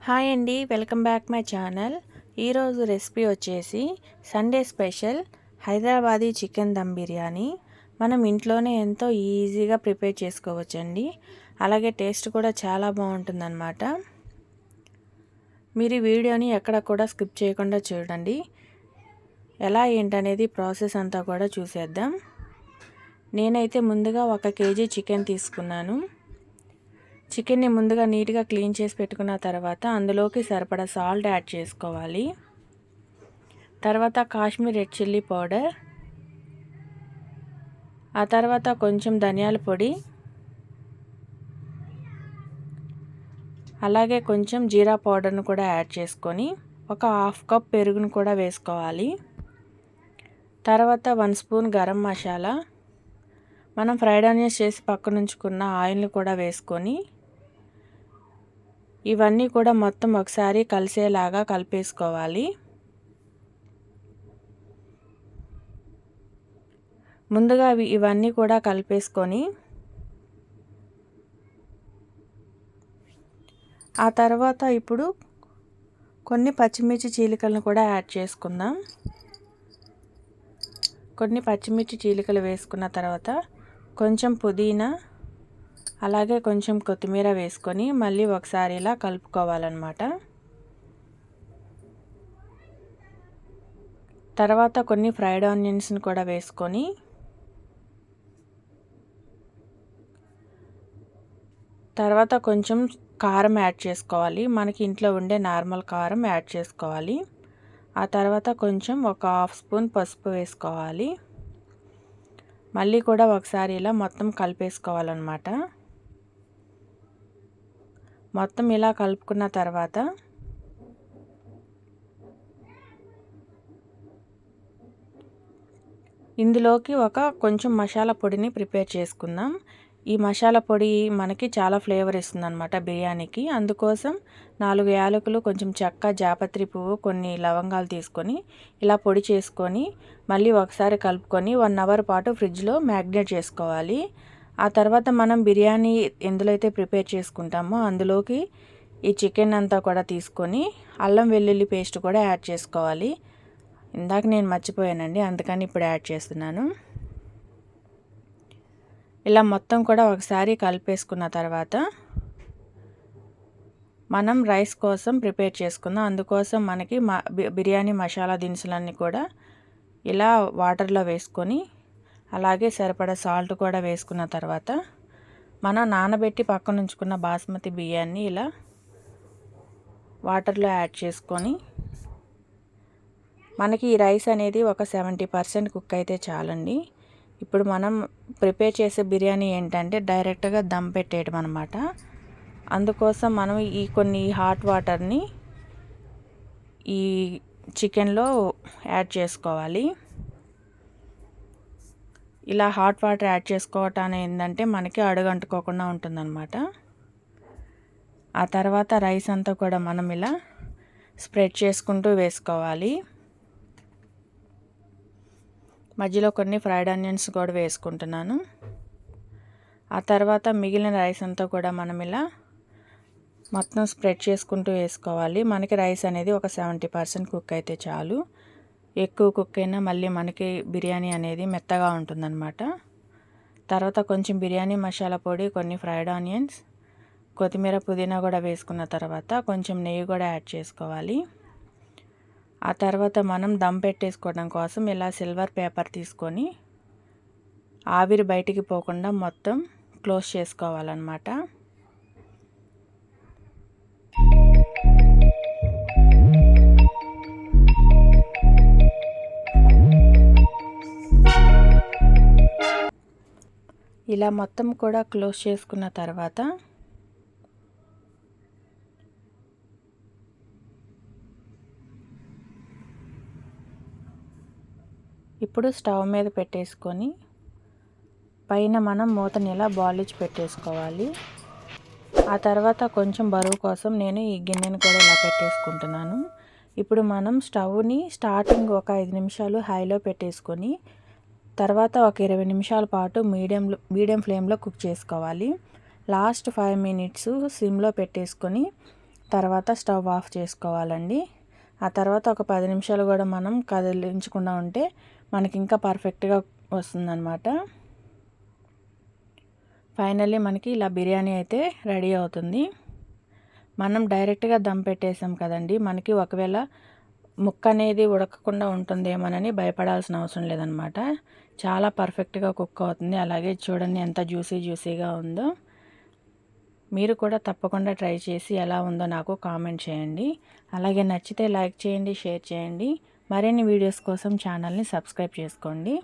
Hi అండి, welcome back my channel. ఈరోజు recipe వచ్చేసి Sunday special Hyderabadi chicken dum biryani. మనం ఇంట్లోనే ఎంతో ఈజీగా ప్రిపేర్ చేసుకోవచ్చండి. అలాగే టేస్ట్ కూడా చాలా బాగుంటుందన్నమాట. మీరు ఈ వీడియోని ఎక్కడ కూడా స్కిప్ చేయకుండా చూడండి. ఎలా ఏంటనేది ప్రాసెస్ అంతా కూడా చూసేద్దాం. నేనైతే ముందుగా 1 kg చికెన్ తీసుకున్నాను. చికెన్ని ముందుగా నీట్గా క్లీన్ చేసి పెట్టుకున్న తర్వాత అందులోకి సరిపడా సాల్ట్ యాడ్ చేసుకోవాలి. తర్వాత కాశ్మీర్ రెడ్ చిల్లీ పౌడర్, ఆ తర్వాత కొంచెం ధనియాల పొడి, అలాగే కొంచెం జీరా పౌడర్ను కూడా యాడ్ చేసుకొని ఒక 1/2 కప్ పెరుగును కూడా వేసుకోవాలి. తర్వాత 1 స్పూన్ గరం మసాలా, మనం ఫ్రైడ్ ఆనియన్స్ చేసి పక్కన ఉంచుకున్న ఆయిల్ని కూడా వేసుకొని ఇవన్నీ కూడా మొత్తం ఒకసారి కలిసేలాగా కలిపేసుకోవాలి. ముందుగా ఇవన్నీ కూడా కలిపేసుకొని ఆ తర్వాత ఇప్పుడు కొన్ని పచ్చిమిర్చి చీలికలను కూడా యాడ్ చేసుకుందాం. కొన్ని పచ్చిమిర్చి చీలికలు వేసుకున్న తర్వాత కొంచెం పుదీనా, అలాగే కొంచెం కొత్తిమీర వేసుకొని మళ్ళీ ఒకసారి ఇలా కలుపుకోవాలన్నమాట. తర్వాత కొన్ని ఫ్రైడ్ ఆనియన్స్ని కూడా వేసుకొని తర్వాత కొంచెం కారం యాడ్ చేసుకోవాలి. మనకి ఇంట్లో ఉండే నార్మల్ కారం యాడ్ చేసుకోవాలి. ఆ తర్వాత కొంచెం ఒక 1/2 స్పూన్ పసుపు వేసుకోవాలి. మళ్ళీ కూడా ఒకసారి ఇలా మొత్తం కలిపేసుకోవాలన్నమాట. మొత్తం ఇలా కలుపుకున్న తర్వాత ఇందులోకి కొంచెం మసాలా పొడిని ప్రిపేర్ చేసుకుందాం. ఈ మసాలా పొడి మనకి చాలా ఫ్లేవర్ ఇస్తుందన్నమాట బిర్యానీకి. అందుకోసం 4 యాలకులు, కొంచెం చెక్క, జాపత్రి పువ్వు, కొన్ని లవంగాలు తీసుకొని ఇలా పొడి చేసుకొని మళ్ళీ ఒకసారి కలుపుకొని 1 అవర్ పాటు ఫ్రిడ్జ్లో మ్యాగ్నేట్ చేసుకోవాలి. ఆ తర్వాత మనం బిర్యానీ ఎందులో అయితే ప్రిపేర్ చేసుకుంటామో అందులోకి ఈ చికెన్ అంతా కూడా తీసుకొని అల్లం వెల్లుల్లి పేస్ట్ కూడా యాడ్ చేసుకోవాలి. ఇందాక నేను మర్చిపోయానండి, అందుకని ఇప్పుడు యాడ్ చేస్తున్నాను. ఇలా మొత్తం కూడా ఒకసారి కలిపేసుకున్న తర్వాత మనం రైస్ కోసం ప్రిపేర్ చేసుకుందాం. అందుకోసం మనకి బిర్యానీ మసాలా దినుసులన్నీ కూడా ఇలా వాటర్లో వేసుకొని అలాగే సరిపడా సాల్ట్ కూడా వేసుకున్న తర్వాత మనం నానబెట్టి పక్కన ఉంచుకున్న బాస్మతి బియ్యాన్ని ఇలా వాటర్లో యాడ్ చేసుకొని మనకి ఈ రైస్ అనేది ఒక 70% కుక్ అయితే చాలండి. ఇప్పుడు మనం ప్రిపేర్ చేసే బిర్యానీ ఏంటంటే డైరెక్ట్గా దమ్ పెట్టేయడం అనమాట. అందుకోసం మనం కొన్ని హాట్ వాటర్ని ఈ చికెన్లో యాడ్ చేసుకోవాలి. ఇలా హాట్ వాటర్ యాడ్ చేసుకోవటం ఏంటంటే మనకి అడుగంటుకోకుండా ఉంటుందన్నమాట. ఆ తర్వాత రైస్ అంతా కూడా మనం ఇలా స్ప్రెడ్ చేసుకుంటూ వేసుకోవాలి. మధ్యలో కొన్ని ఫ్రైడ్ ఆనియన్స్ కూడా వేసుకుంటున్నాను. ఆ తర్వాత మిగిలిన రైస్ అంతా కూడా మనం ఇలా మొత్తం స్ప్రెడ్ చేసుకుంటూ వేసుకోవాలి. మనకి రైస్ అనేది ఒక 70% కుక్ అయితే చాలు. ఎక్కువ కుక్ అయినా మళ్ళీ మనకి బిర్యానీ అనేది మెత్తగా ఉంటుందన్నమాట. తర్వాత కొంచెం బిర్యానీ మసాలా పొడి, కొన్ని ఫ్రైడ్ ఆనియన్స్, కొత్తిమీర, పుదీనా కూడా వేసుకున్న తర్వాత కొంచెం నెయ్యి కూడా యాడ్ చేసుకోవాలి. ఆ తర్వాత మనం దమ్ పెట్టేసుకోవడం కోసం ఇలా సిల్వర్ పేపర్ తీసుకొని ఆవిరి బయటికి పోకుండా మొత్తం క్లోజ్ చేసుకోవాలన్నమాట. ఇలా మొత్తం కూడా క్లోజ్ చేసుకున్న తర్వాత ఇప్పుడు స్టవ్ మీద పెట్టేసుకొని పైన మనం మూతని ఇలా బాలిష్ పెట్టేసుకోవాలి. ఆ తర్వాత కొంచెం బరువు కోసం నేను ఈ గిన్నెని కూడా ఇలా పెట్టేసుకుంటున్నాను. ఇప్పుడు మనం స్టవ్ని స్టార్టింగ్ ఒక 5 నిమిషాలు హైలో పెట్టేసుకొని తర్వాత ఒక 20 నిమిషాల పాటు మీడియం ఫ్లేమ్లో కుక్ చేసుకోవాలి. లాస్ట్ 5 మినిట్స్ సిమ్లో పెట్టేసుకొని తర్వాత స్టవ్ ఆఫ్ చేసుకోవాలండి. ఆ తర్వాత ఒక 10 నిమిషాలు కూడా మనం కదిలించకుండా ఉంటే మనకి ఇంకా పర్ఫెక్ట్గా వస్తుందన్నమాట. ఫైనల్లీ మనకి ఇలా బిర్యానీ అయితే రెడీ అవుతుంది. మనం డైరెక్ట్గా దమ్ పెట్టేసాం కదండి, మనకి ఒకవేళ ముక్క అనేది ఉడకకుండా ఉంటుందేమోనని భయపడాల్సిన అవసరం లేదనమాట. చాలా పర్ఫెక్ట్గా కుక్ అవుతుంది. అలాగే చూడండి ఎంత జ్యూసీగా ఉందో. మీరు కూడా తప్పకుండా ట్రై చేసి ఎలా ఉందో నాకు కామెంట్ చేయండి. అలాగే నచ్చితే లైక్ చేయండి, షేర్ చేయండి. మరిన్ని వీడియోస్ కోసం ఛానల్ని సబ్స్క్రైబ్ చేసుకోండి.